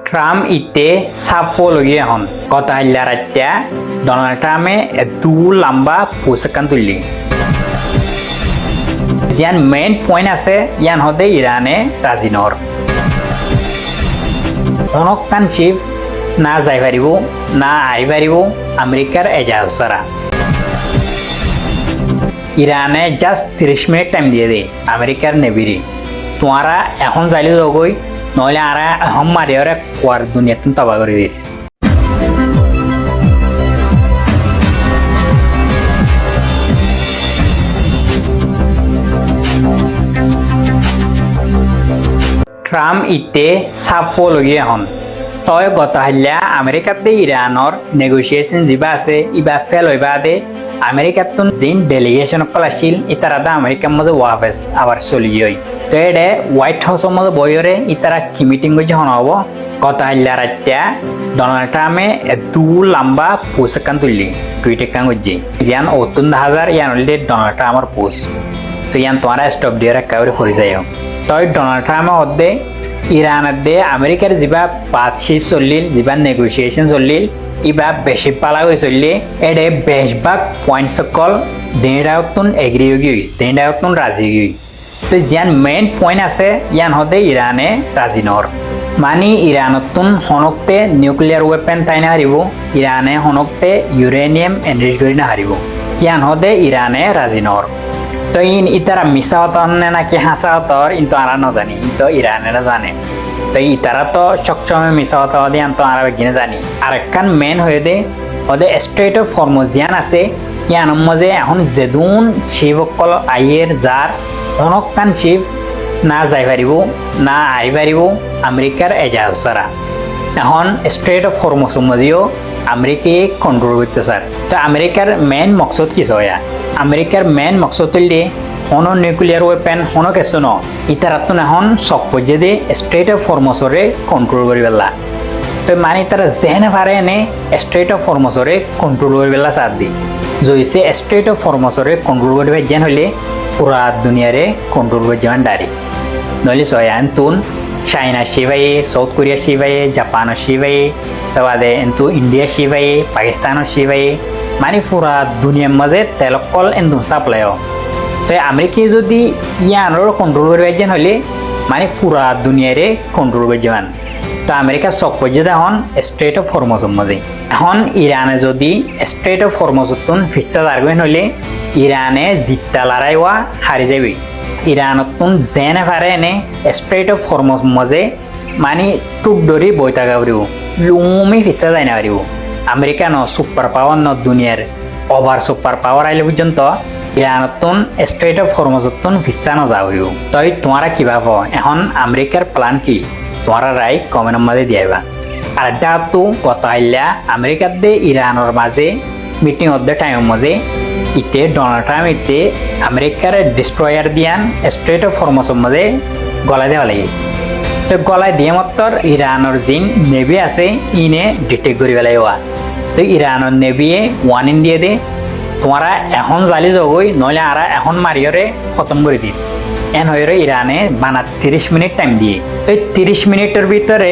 Trump ইতে সাফলগিয়ে হন কথা হাল্লারাত্যা ডোনাল্ড ট্রাম্পে দু লম্বা পোশাকান তুললি ইয়ান মেইন পয়েন্ট আছে ইয়ান হদে ইরানে রাজি নহর অনকান চিফ না যাই পারিব না আই পারিব আমেরিকার এজাহাজ ছাড়া ইরানে জাস্ট 30 মিনিট টাইম দিয়ে দে আমেরিকার নেভিরি তোমারা এখন যাইলে যাগই নহলে আরা এখন মারিয়ারে কোয়ার দুনিয়াতুন তবা করে দিয়ে ট্রাম্প ইতে সাফলগিয়ে হন তই গত হাল্লা আমেরিকাতে ইরানৰ নেগোসিয়েশন যা আছে ইবা ফেল হইবা দে আমেরিকাতুন জিন ডেলিগেশন অকল আছিল ইতারাদা আমেরিকার মধ্যে ওয়াফেস আবার চলি গই তো এডে হোয়াইট হাউসের মধ্যে বইরে ইতারা কি মিটিং করছে হন হব গত হাল্লা রাত্যা ডোনাল্ড ট্রাম্পে দু লম্বা পোস্টকান তুললি টুইটে কান করছে ইয়ান 50,000 ইয়ান হলে ডোনাল্ড ট্রাম্পের পোস্ট তো ইয়ান তোমারা স্টপ দিয়ে একেবারে ফুরি যায় তই ডোনাল্ড ট্রাম্পে অদে ইরানের দে আমেরিকার যা বাতচি চলিল যা নেগোসিয়েশন চলিল ইবা বেশি পালা হয়ে চললে এডে বেশভাগ পয়েন্ট সকল দেড়ায়তুন এগ্রি গই দেড়ায়তুন রাজি গই তো যান মেইন পয়েন্ট আছে ইয়ান হদে ইরানে রাজি নহর মানে ইরানতুন হনকতে নিউক্লিয়ার ওয়েপেন তাই না হারিব ইরানে হনকতে ইউরেনিয়াম এনরিচ করি না হারিব ইয়ান হদে ইরানে রাজি নহর তো ইতারা মিশা হতন নাকি হাসা হতর ইন তো আরা নজানি তো ইরানেরা জানে তো ইতারা তো চকচমে মিশা হত ইয়ান তো আরা বেগিনে জানি আর একখান মেন হয়ে দে ওদে স্ট্রেট অফ হরমুজ জিয়ান আছে ইয়ান মজে এখন যেদুন শিবকল আইয়ের যার অনকান শিব না যাই পারিব না আই পারিব আমেরিকার এজাহাজ ছাড়া এখন স্ট্রেট অফ হরমুজ মজিও আমেরিকায় কন্ট্রোল করতে স্যার তো আমেরিকার মেন মকসদ কি হয়া আমেরিকার মেন মকসদ তুললে হনো নিউক্লিয়ার ওয়েপেন হনো কিছু ন ইতারাতুন এখন সব পর্যায়ে স্ট্রেট অফ হরমুজরে কন্ট্রোল করি পেলা তো মানে তারা যেনে পারে এনে স্ট্রেট অফ হরমুজরে কন্ট্রোল করি পেলা চার দি জইছে স্ট্রেট অফ হরমুজরে কন্ট্রোল করি যেন হলে পুরা দুনিয়ারে কন্ট্রোল করে যাওয়ান ডারি নইলে সয়ান তুন চাইনা শিবাইয়ে সাউথ কোরিয়া শিবাইয়ে জাপানের শিবাইয়ে তাবাদে কিন্তু ইন্ডিয়া শিবাইয়ে পাকিস্তানের শিবাইয়ে মানে পুরা দুনিয়ার মাঝে তেলকল এন্দু সাপ্লাই তো আমেরিকায় যদি ইয়ানোর কন্ট্রোল করবে যেন হলে মানে পুরা দুনিয়ারে কন্ট্রোল করে যাওয়ান তো আমেরিকা সব পর্যায়ে এখন স্ট্রেট অফ হরমুজের মাঝে এখন ইরানে যদি স্ট্রেট অফ হরমুজতুন ফিসা দাঁড়বেন হলে ইরানে জিত্তা লড়াইওয়া হারি যাবে ইরানতুন যেনে পারে এনে স্ট্রেট অফ হরমুজ মাঝে মানে টুক ধরি বই থাকা পারিব লুমি ফিসা যায় না পারিব আমেরিকা ন সুপার পাওয়ার ন দুনিয়ার ওভার সুপার পাওয়ার আইলে পর্যন্ত ইরানতুন স্ট্রেট অফ হরমুজতুন ফিসা ন যা পারিব তই তোমারা কি ভাব এখন আমেরিকার প্ল্যান কি তোমারা রায় কমেন্টের মাঝে দিয়াইবা আর এটা তো কত আইলা আমেরিকার দে ইরানের মাঝে মিটিং অর্ধ টাইমের মাঝে ইতে ডোনাল্ড ট্রাম্প ইতে আমেরিকার ডিস্ট্রয়ার দিয়ান স্ট্রেট অফ হরমুজের মাঝে গলায় দেওয়া লাগে তো গলায় দিয়ে মাত্র ইরানের জিন নেভি আছে ইনে ডিটেক্ট করি পেলাই হওয়া তো ইরানের নেভিয়ে ওয়ার্নিং দিয়ে দে তোমারা এখন জালি যাগই নইলে আরা এখন মারিয়রে খতম করে দিই এন হয়ে ইরানে বানা 30 মিনিট টাইম দিয়ে তো 30 মিনিটের ভিতরে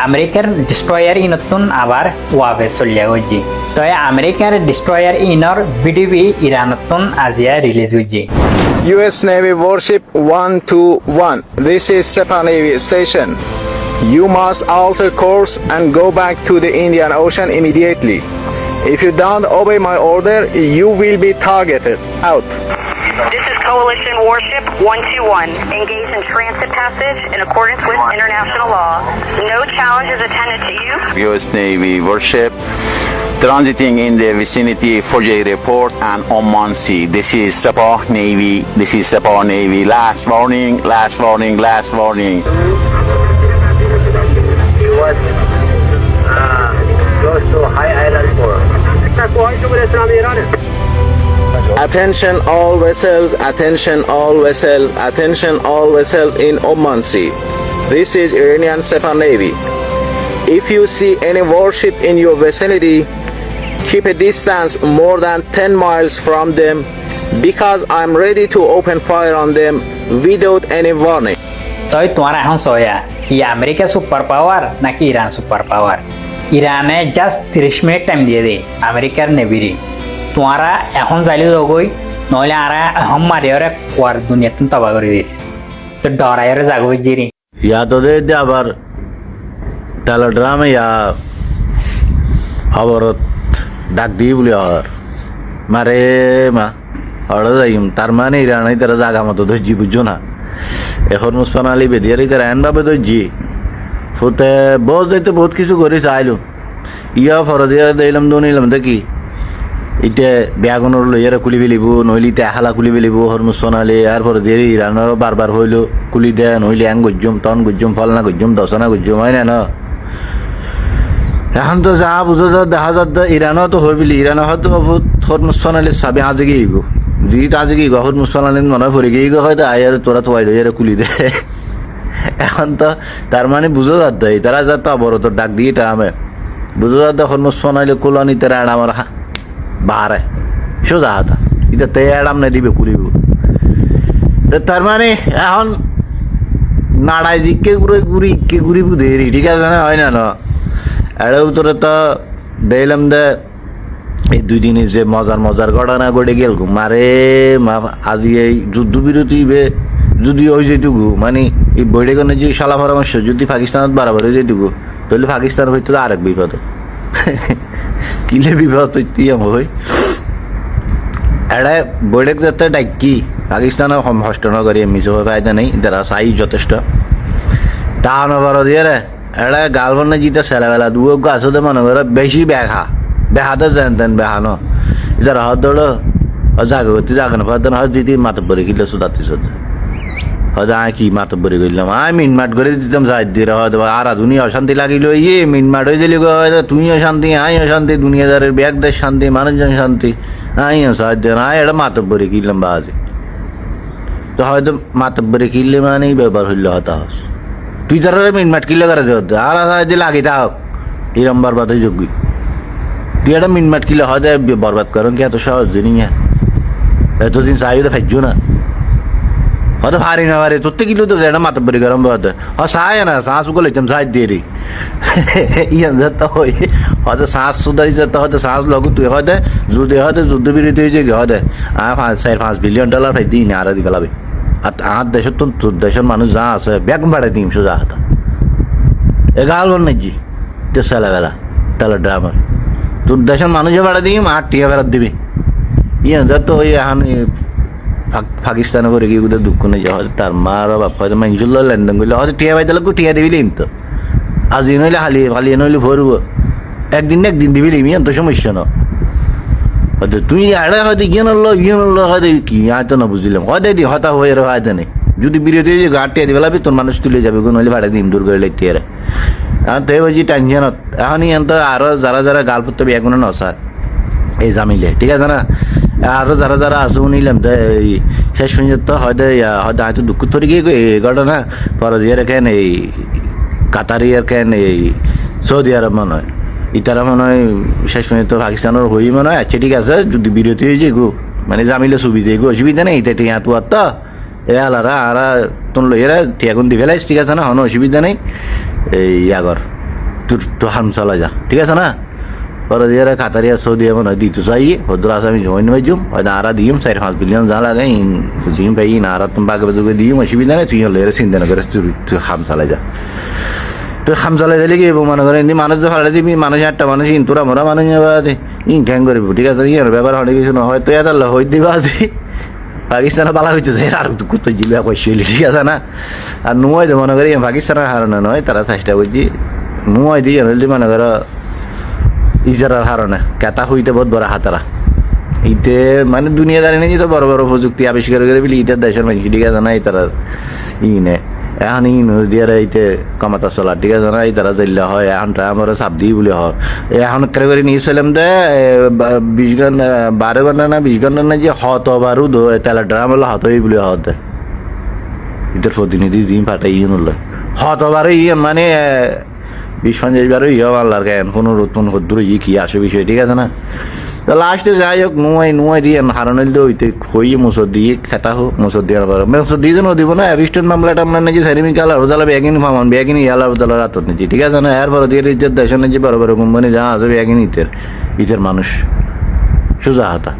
আমেরিকার ডিস্ট্রয়ার ইনতুন আবার ওয়াবে চলিয়া গেছে তো আমেরিকার ডিস্ট্রয়ার ইনর ভিডিও ইরানতুন আজিয়া রিলিজ হয়েছে US Navy warship 121. This is Sepa Navy station. You must alter course and go back to the Indian Ocean immediately. If you don't obey my order, you will be targeted. Out. This is Coalition Warship 121. Engage in transit passage in accordance with international law. No challenge is attended to you. US Navy warship transiting in the vicinity for J report and Oman Sea. This is Sabah Navy. This is Sabah Navy. Last warning, last warning, last warning. Goes to High Island 4. Attention all vessels, attention all vessels, attention all vessels in Oman Sea. This is Iranian Sepa Navy. If you see any warship in your vicinity, keep a distance more than 10 miles from them because I'm ready to open fire on them without any warning. তই তোমার এখন soya কি America super power নাকি Iran super power? ইরানে just 30 minute time দিয়ে দে আমেরিকার নেভিরি। তোমারা এখন যাইলে যাগই, নইলে আর এখন মারিয়ারে কোয়ার দুনিয়াতুন তবা করে দিই। তো ডরাইরে যাগই জিরি। या तो दे दे আবার টেলিগ্রামে ইয়া খবরত ডাক দিয়ে বলি আর মারে মা হড় যাইম তার মানে ইরানি তারা জাগা মতো ধৈর্য বুঝছো না এখন মুসফান আলী বেদিয়ারি তারা এনভাবে ধৈর্য ফুতে বহুত যাইতে বহুত কিছু করে চাইলো ইয়া ফরদিয়া দিলাম দনিলাম দেখি ইতে বেগুনের লইয়ারে কুলি ফেলিব নইলে ইতে হালা কুলি ফেলিব হরমুজ সোনালি আর ফরদিয়ার ইরানেরও বারবার হইলো কুলি দেয় নইলে আং গজ্জুম তন গজ্জুম ফলনা গজ্জুম দশনা গজ্জুম হয় না এখন তো যা বুঝো যা দেখা যাত ইরানও তো হয়ে বিলি ইরান হয়তো হরমুজ সোনালির সাবে আজে গিয়ে গো যদি আজে গিয়ে গো হরমুজ সোনালির মনে হয় পড়ে গিয়ে গো হয়তো আয়ার তোরা তো লইয়ারে কুলি দে এখন তো তার মানে বুঝো যাত তারা যাত অবরত ডাক দিয়ে টামে বুঝো যাত হরমুজ সোনালি কুলানি তারা আমার বাহারে সোজা হাতা এটা তে এড়াম না দিবে কুলিব তার মানে এখন নাড়াই দিকে ঘুরে ঘুরি ইকে ঘুরি বুধেরি ঠিক আছে না হয় না এর ভিতরে তো দেখলাম দে এই 2 দিনে যে মজার মজার ঘটনা ঘটে গেল মারে মা আজি এই যুদ্ধ বিরতি যদি ওই যেটুকু মানে এই বৈঠে কোনো যে শালা পরামর্শ যদি পাকিস্তানত বাড়াবার হয়ে যেটুকু তাহলে পাকিস্তান হইতো আরেক বিপদ কিলে বিপদ হই এড়াই বৈঠক যাতে ডাকি পাকিস্তানের হষ্ট নগরী মিশো ফায়দা নেই তারা চাই যথেষ্ট টানো বড় দিয়ে রে এড়াই গালবনে জিতে ছেলেবেলা দুয়ো গাছতে মনে করে বেশি বেহাতে যেন তেন বেহানো এটা রাহত দৌড়ো জাগতি জাগানো ফাতেন হয় দিদি মাথা পরে কিলে সুদাতি সুদ হয়তো আয় কি মাথা পরে করলাম আয় মিনমাট করে দিতাম সাহায্য দিয়ে হয়তো আর দুনিয়া অশান্তি লাগিল ইয়ে মিনমাট হয়ে দিলি তুই অশান্তি আই অশান্তি দুনিয়াদারের ব্যাগ দেশ শান্তি মানুষজন শান্তি আই সাহায্য আয় এটা মাথা পরে কিনলাম বাজে তো হয়তো মাথা পরে কিনলে মানেই ব্যাপার হইল হতাশ তুই তারা মিনমাট কিনলে করে দে আর সাহায্য লাগি তা হোক এরম বরবাদ হয়ে যোগ্য তুই একটা মিনমাট কিনলে হয়তো বরবাদ করেন কি এত সহজ জিনিস এতদিন চাইও তো ফেলছো না হয়তো ভারী না ভারী তোর কিলো তো এটা মাথা পরি গরম হতে সায় না শ্বাস উগল হইতাম সাহায্য দিয়ে রে ইয়ান যেতে হয় হয়তো শ্বাস সুদাই যেতে হয়তো শ্বাস লগু তুই হয়তো হয়তো যুদ্ধ বিরতি হয়ে যায় হয়তো $5 বিলিয়ন ফাই দিই না আর দি পেলাবে আর আমার দেশের তোর দেশের মানুষ যা আছে ব্যাগ ভাড়াই দিম সোজা হাতা এগাল বল নাকি তো ছেলেবেলা তাহলে ড্রামার তোর দেশের মানুষে ভাড়া দিম আর টিয়া ফেরত দিবি ইয়ান যত ওই এখন পাকিস্তানে করে গিয়ে কোথাও দুঃখ নেই হয়তো তার মার বাপ হয়তো মানুষগুলো লেনদেন করলে হয়তো টিয়া পাইতে লোক টিয়া দিবি তো আজি নইলে হালিয়ে নইলে ভরবো একদিন দিবি লিবি তো সমস্যা না হয়তো তুই আড়ে হয়তো গিয়ে নড়লো হয়তো কি হয়তো না বুঝলাম হয়তো দি হতা হয়ে হয়তো নেই যদি বিরতি হয়ে গা টিয়া দিবে লাগবে তোর মানুষ তুলে যাবে নইলে ভাড়া দিম দূর করে লেগে টিয়ারে এখন তো বুঝি টেনশনত এখনই তো আরো যারা গালপুর তো এখনো নসার এই জামিলে ঠিক আছে না আরো যারা আছে নিলাম এই শেষ পর্যন্ত হয়তো হয়তো দুঃখ ধরে গিয়ে এই ঘটনা পরে দিয়ে কেন এই কাতারিয়ার কেন এই সৌদি আরব মনে হয় ইতারা মনে হয় শেষ পর্যন্ত পাকিস্তানের হই মনে হয় আচ্ছা ঠিক আছে যদি বিরতি হয়ে যায় গো মানে জামিলে সুবিধা গো অসুবিধা নেই এটা টিয়া তো তো এ আলারা আরা তোর লইয়েরা টিয়াগুন দি ফেলাইস ঠিক আছে না কোনো অসুবিধা নেই এই আগর তোর হাম চলা যা ঠিক আছে না পরে দিয়ে কাতারিয়া সৌদি মনে হয় দিতে চাই ভদ্র আসামি জয়েন হয়ে যাম হয়তো আরা দিম $4-5 বিলিয়ন যা লাগে জিম পাই না আর তুমি বাগে বাগে দিম অসুবিধা নেই তুই হলে চিন্তা না করে তুই হাম চালাই যা তুই খাম চালাই দিলে কি মনে করে এমনি মানুষ ভাড়া দিবি মানুষ 8টা মানুষ তোরা মরা মানুষ খ্যাং করবি ঠিক আছে ইয়ার ব্যাপার হয়ে কিছু না হয়তো এত হয়ে দিবা আজি পাকিস্তানে বালা হইতে যায় আর কুত্তো জিলে কইলি ঠিক আছে না আর নুয়াই তো মনে করি পাকিস্তানের হারানো নয় তারা চেষ্টা করছি নুয়াই দিয়ে মনে করো ইজারার হারণে কেতা হইতে বহুত বড় হাতারা ইতে মানে দুনিয়াদারি নেই তো বড় বড় প্রযুক্তি আবিষ্কার করে বলি ইটার দেশের মানুষ ঠিক আছে না তারা নে এখন দিয়ে ইতে কমাতা চলা ঠিক আছে না তারা জাইলে হয় এখন আমার চাপ দিই বলে হয় এখন কেন করে নিয়ে চলাম দে 20 ঘন্টা 12 ঘন্টা না 20 ঘন্টা না যে বারু টেলিগ্রাম হলো হতই বলে হতে ইটার প্রতিনিধি দিন পাঠাই নলে বারো মানে 20-50 বারো আল্লাহর কেন কোনো রোদ কোন দূরে কি আসে বিষয় ঠিক আছে না তো লাস্টে যাই হোক নুয়াই দিয়ে হারান হইলে হইতে হইয়ে মুসর দিয়ে খেতা হোক মুসর দিয়ে আবার মুসর দিয়ে যেন দিব না অ্যাবিস্টন মামলা টামলা নাকি সেরিমিক আলার বোঝালা ব্যাগিন ফামান ব্যাগিন ইয়ালার বোঝালা রাতত নিচ্ছি ঠিক আছে না এর বড় দিয়ে ইজ্জত দেশ নিচ্ছি বড় বড় কোম্পানি যা আছে ব্যাগিন ইতের মানুষ সোজা হাতা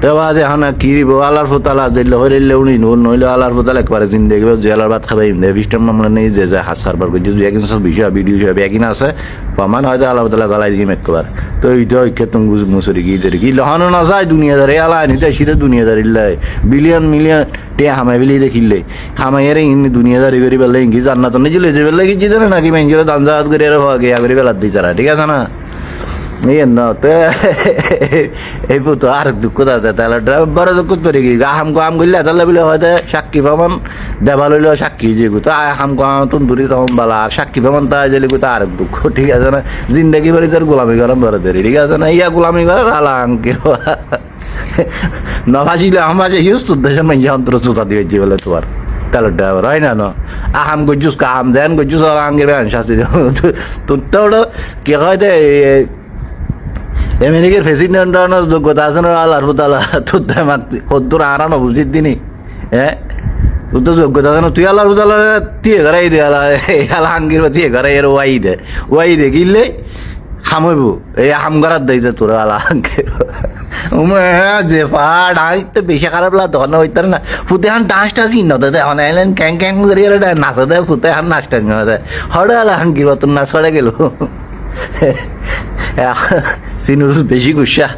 তো আজ এখন কি দিব আলার ফোতালা দিলে হইলে উনি নইলে আলার ফোতাল একবারে জিন্দগি জেলার ভাত খাবাই অ্যাবিস্টন মামলা নেই যে যা হাত সারবার করছি ব্যাগিন সব বিষয় ভিডিও ব্যাগিন আছে প্রমাণ হয়তো আল্লাহ তালা গলায় দিয়ে একবার তো এইটা ঐক্য তুমি মুসরি কি লহানো না যায় দুনিয়াদারি আলা নিতে শীতে দুনিয়াদারি লাই বিলিয়ন মিলিয়ন টিয়া হামাই বিলি দেখিলে হামাইয়ারে ইনি দুনিয়াদারি করি বেলা ইঙ্গি জান্নাত নিজে লেজে বেলা কি জিতে নাকি মেঞ্জুরে দান জাহাজ করে আর ভাগে আগে বেলার দিই তারা ঠিক আছে না এই না তো এই তো আর দুঃখ আছে তাহলে বড় দুঃখ করে কি হাম কাম করলে তাহলে বলে হয়তো সাক্ষী প্রমাণ দেবা লইলেও সাক্ষী যে গুতো হাম কাম তুন্দুরি তখন বলা আর সাক্ষী প্রমাণ তা যে গুতো আর দুঃখ ঠিক আছে না জিন্দগি বাড়ি তার গোলামি করাম বড় দেরি ঠিক আছে না ইয়া গোলামি করার আলা আঙ্কে নভাসিলে আমার যে হিউজ দেশের মানুষ অন্তর চোতা দিয়েছি বলে তোমার তাহলে ড্রাইভার হয় না আহাম গজ্জুস কাম দেন গজ্জুস আঙ্গের শাস্তি তোর কি হয় আমেরিকার প্রেসিডেন্ট যোগ্যতা আছে না আল্লাহর তালা তোর তোর আরানো বুঝিস দিনই হ্যাঁ তোর তো যোগ্যতা আছে না তুই আল্লাহর তালা তিয়ে ঘরাই দে আল্লাহ আঙ্গির বা তিয়ে ঘরাই এর ওয়াই দে কিনলে হামইব এই হাম ঘরাত দেয় তোর আল্লাহ আঙ্গির যে পাড় তো বেশি খারাপ লাগে তখন হইতার না ফুতে হান ডান্সটা চিহ্ন দেয় এখন আইলেন ক্যাং ক্যাং করে নাচা দেয় ফুতে হান নাচটা চিহ্ন দেয় হরে আল্লাহ আঙ্গির বা তোর নাচ হরে গেল সিনুর বেশি গুসা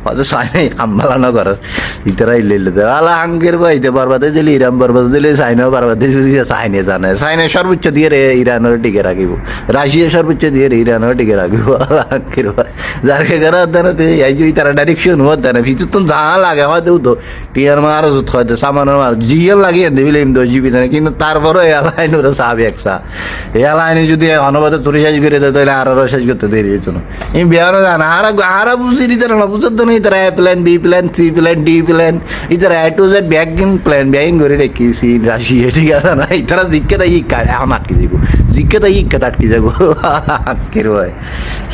হয়তো সাইনাই কামবালানো করার ইতারা ইলে আলা আঙ্গের বা ইতে বারবাদে দিলে ইরান বারবাদে দিলে সাইনাও বারবাদে সাইনে জানে সাইনে সর্বোচ্চ দিয়ে রে ইরানের টিকে রাখিব রাশিয়া সর্বোচ্চ দিয়ে রে ইরানের টিকে রাখিব আলা আঙ্গের বা যার কে করার দেনা তুই এই যে তারা ডাইরেকশন হওয়ার দেনা ফিচুর তো যা লাগে আমার দেউ তো টিয়ার মার হয়তো সামানের মার জিএল লাগিয়ে দেবিলে এমনি জিবি দেনা কিন্তু তারপরও এলাইন ওরা সাবে একসা এলাইনে যদি অনবাদে চুরি সাজ করে দেয় তাহলে আরো সাজ করতে দেরি হইতো না এই বিহার জানা আর বুঝি দিতে না বুঝতে তো না ইতারা A plan B plan C plan D plan ইতারা A to Z bagging plan bagging করে রেখেছি রাশিয়া ঠিক আছে না ইতারা জিজ্ঞাসা আমার আটকে যাবো জিজ্ঞাসা আটকে যাবো আটকে রয়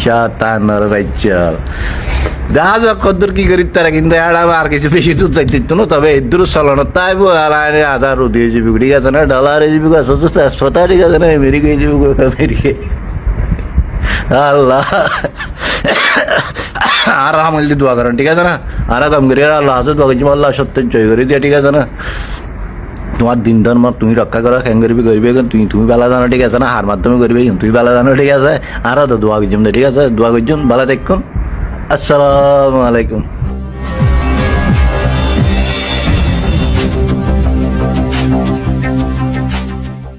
শাতানার বাচ্চা দেখা যাক কদ্দুর কি করি তারা কিন্তু আর কিছু বেশি দূর চাইতে না তবে দূর চলনো তাই আধা রুদি যাবি ঠিক আছে না ডলার যাবি সোতা ঠিক আছে না আমেরিকা যাবি আমেরিকা আল্লাহ আর আমল দোয়া করেন ঠিক আছে না আর কাম করি আল্লাহ হাতে দোয়া করছি আল্লাহ সত্য জয় করে দিয়ে ঠিক আছে না তোমার দিন ধর্ম তুমি রক্ষা করো কেন করবি তুমি বেলা জানো ঠিক আছে না হার মাধ্যমে করবি তুমি বেলা জানো ঠিক আছে আর তো দোয়া করছি ঠিক আছে দোয়া করছি বেলা দেখুন আসসালামু আলাইকুম